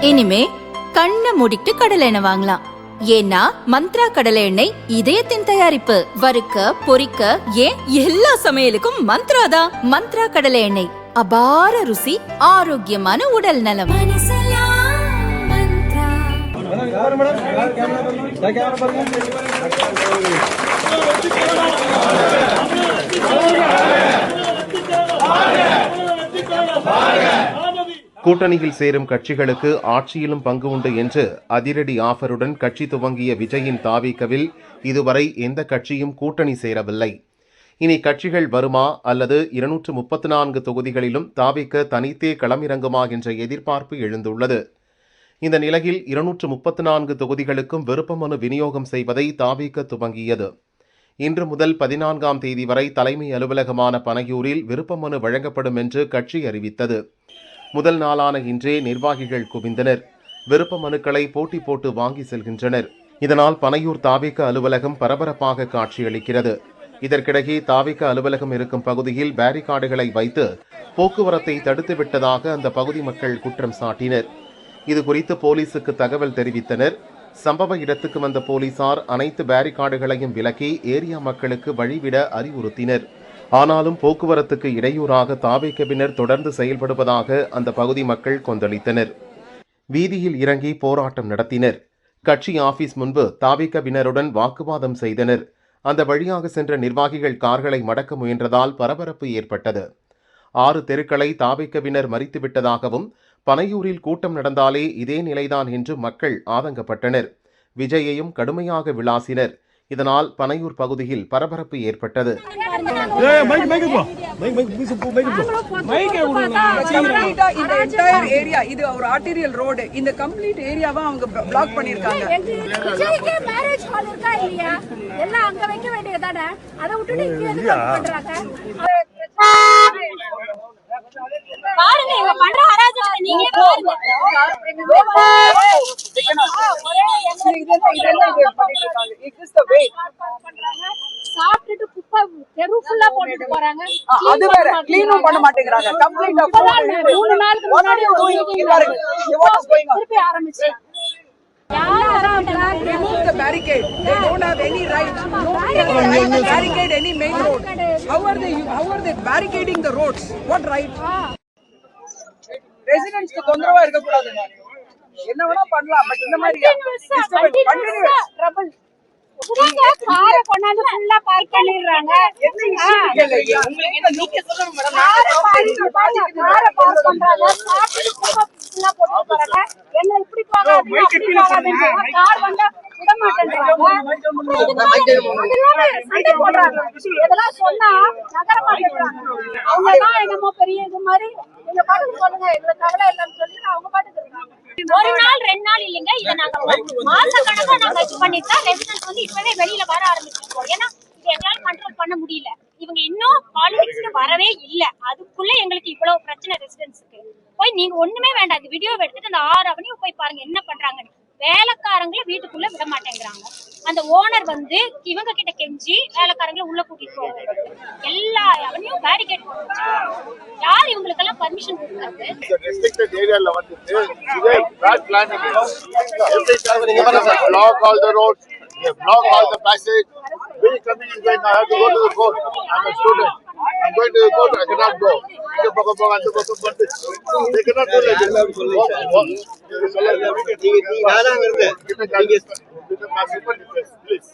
இனிமே கண்ணை மூடிட்டு கடலை எண்ணெய் வாங்கலாம். ஏன்னா மந்த்ரா கடலை எண்ணெய் இதயத்தின் தயாரிப்பு. வறுக்க பொரிக்க ஏன் எல்லா சமையலுக்கும் மந்த்ரா தான். மந்த்ரா கடலை எண்ணெய், அபார ருசி, ஆரோக்கியமான உடல் நலம். கூட்டணியில் சேரும் கட்சிகளுக்கு ஆட்சியிலும் பங்கு உண்டு என்று அதிரடி ஆஃபருடன் கட்சி துவங்கிய விஜயின் தாவிகவில் இதுவரை எந்த கட்சியும் கூட்டணி சேரவில்லை. இனி கட்சிகள் வருமா அல்லது 234 தொகுதிகளிலும் தாவிக தனித்தே களமிறங்குமா என்ற எதிர்பார்ப்பு எழுந்துள்ளது. இந்த நிலையில் 234 தொகுதிகளுக்கும் விருப்பமனு விநியோகம் செய்வதை தாவிக துவங்கியது. இன்று முதல் 14ஆம் தேதி வரை தலைமை அலுவலகமான பனையூரில் விருப்பமனு வழங்கப்படும் என்று கட்சி அறிவித்தது. முதல் நாளான இன்றே நிர்வாகிகள் குவிந்தனர். விருப்ப மனுக்களை போட்டி போட்டு வாங்கி செல்கின்றனர். இதனால் பனையூர் தாவிக அலுவலகம் பரபரப்பாக காட்சியளிக்கிறது. இதற்கிடையே தாவிக அலுவலகம் இருக்கும் பகுதியில் பேரிகார்டுகளை வைத்து போக்குவரத்தை தடுத்துவிட்டதாக அந்த பகுதி மக்கள் குற்றம் சாட்டினர். இதுகுறித்து போலீசுக்கு தகவல் தெரிவித்தனர். சம்பவ இடத்துக்கு வந்த போலீசார் அனைத்து பேரிகார்டுகளையும் விலக்கி ஏரியா மக்களுக்கு வழிவிட அறிவுறுத்தினர். ஆனாலும் போக்குவரத்துக்கு இடையூறாக தாவேகவினர் தொடர்ந்து செயல்படுவதாக அந்த பகுதி மக்கள் கொந்தளித்தனர். வீதியில் இறங்கி போராட்டம் நடத்தினர். கட்சி ஆபீஸ் முன்பு தாவேகவினருடன் வாக்குவாதம் செய்தனர். அந்த வழியாக சென்ற நிர்வாகிகள் கார்களை மடக்க முயன்றதால் பரபரப்பு ஏற்பட்டது. 6 தெருக்களை தாவேகவினர் மறித்துவிட்டதாகவும் பனையூரில் கூட்டம் நடந்தாலே இதே நிலைதான் என்று மக்கள் ஆதங்கப்பட்டனர். விஜயையும் கடுமையாக விளாசினர். இதனால் பனையூர் பகுதியில் பரபரப்பு ஏற்பட்டது. பாருங்க இவங்க பண்ற அராஜகத்தை நீங்களே பாருங்க. சாப்பிட்டுட்டு குப்பை தெரு ஃபுல்லா போட்டுட்டு போறாங்க. அது வேற க்ளீனும் பண்ண மாட்டேங்கறாங்க. கம்ப்ளீட்டா 3 நாளுக்கு முன்னாடி திருப்பி ஆரம்பிச்சு. Remove the barricade. They don't have any right. Nobody has to barricade any main road. How are they barricading the roads? What right? Residents க்கு தொந்தரவா இருக்க கூடாதுங்க. என்ன வேணா பண்ணலாம். பட் இந்த மாதிரி கண்டினியூஸ் ட்ரபிள். கார கொண்டாந்து ஃபுல்லா பார்க் பண்ணிடுறாங்க. நீங்க சொல்லணும் மேடம். கார பார்க் பண்றாங்க. சாப்பிட்டு ஃபுல்லா போட்டு போறாங்க. என்ன இப்படி போகாதீங்க அப்படி போகாதீங்க. கார் வந்தா விட மாட்டேன்றாங்க. சண்டை போடுறாங்க. இதெல்லாம் சொன்னா நகர மாட்டேங்கிறாங்க. அவங்கதான் என்னமோ பெரிய இது மாதிரி நீங்க பாட்டுக்கு சொல்லுங்க எங்களுக்கு கவலை இல்லைன்னு சொல்லி அவங்க பாட்டுக்கு இருக்காங்க. ஒரு நாள் 2 நாள் இல்லைங்க. இதை நாங்க மாச கணக்கா நாங்க இது பண்ணிட்டா ரெசிடென்ட் வந்து இப்பவே வெளியில வர ஆரம்பிச்சிருக்கோம். ஏன்னா இது எங்களால கண்ட்ரோல் பண்ண முடியல. இவங்க இன்னும் பாலிடிக்ஸ்க்கு வரவே இல்ல. அதுக்குள்ள எங்களுக்கு இவ்வளவு பிரச்சனை ரெசிடென்ட்ஸ்க்கு. போய் நீங்க ஒண்ணுமே வேண்டாம். இந்த வீடியோ எடுத்துட்டு அந்த 6 அவனையும் போய் பாருங்க என்ன பண்றாங்கன்னு. வேலைக்காரங்களை வீட்டுக்குள்ள விட மாட்டேங்கிறாங்க. அந்த ஓனர் வந்து இவங்க கிட்ட கெஞ்சி வேலைக்காரங்களை உள்ள கூட்டிட்டு போவாங்க. எல்லா அவனையும் பேரிகேட் போட்டு யார் இவங்களுக்கு எல்லாம் பர்மிஷன் கொடுத்தாங்க? ரெஸ்ட்ரிக்டட் ஏரியால வந்து இதே bad planning every time block all the roads, block all the passage. We coming and going, I have to go to the court. I'm a student. I'm going to the court. I cannot go. They cannot do like this. Please.